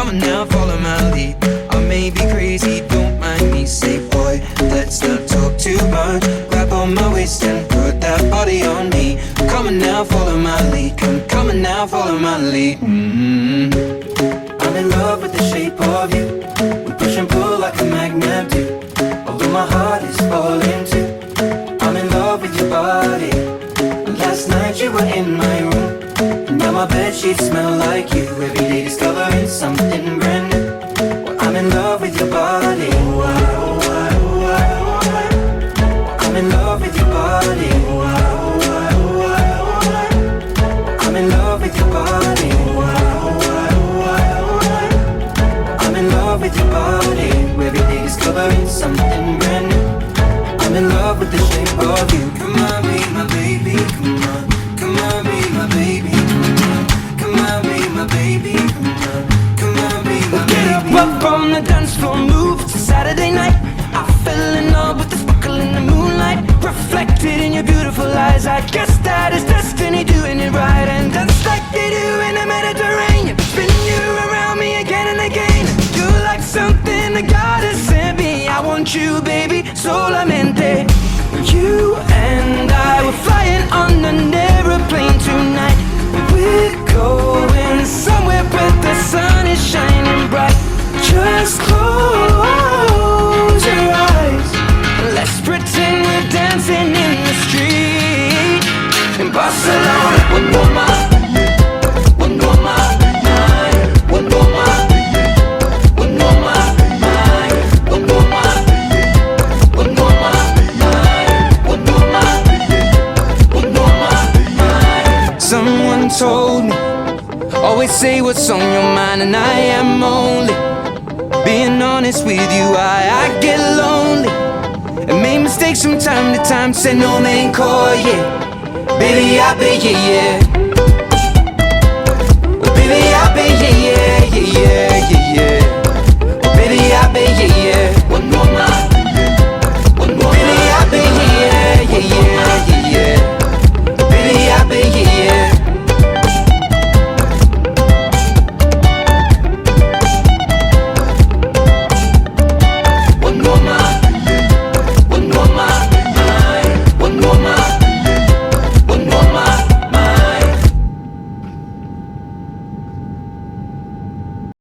Come on now, follow my lead. I may be crazy, don't mind me. Say boy, let's not talk too much. Grab on my waist and put that body on me. Come on now, follow my lead. Come on now, follow my lead. I'm in love with the shape of you. We push and pull like a magnet do. Although my heart is falling too. I'm in love with your body. Last night you were in my room. Now my bedsheets smell like you. Every day discovering something brand new. Well, I'm in love with your body. I'm in love with your body. I'm in love with your body. I'm in love with your body. Every day discovering something brand new. I'm in love with the shape of you. Come on, be my baby. Come on, come on, be my baby. Come on, be my baby. Come on, be my baby. Get up on the dance floor, move. It's a Saturday night. I fell in love with the sparkle in the moonlight, reflected in your beautiful eyes. I guess that is destiny doing it right. And just like they do in the Mediterranean, spin you around me again and again. You're like something that God has sent me. I want you, baby, solamente. You and I were flying on an aeroplane tonight. We're going somewhere where the sun is shining bright. Just close your eyes. Let's pretend we're dancing in the street in Barcelona. One more mile, one more mile, one more mile, one more mile, one more mile, one more mile, one more mile, one more mile. Someone told me, always say what's on your mind, and I am only being honest with you. I get lonely and make mistakes from time to time. Say no main call, yeah. Baby, I be, yeah, yeah.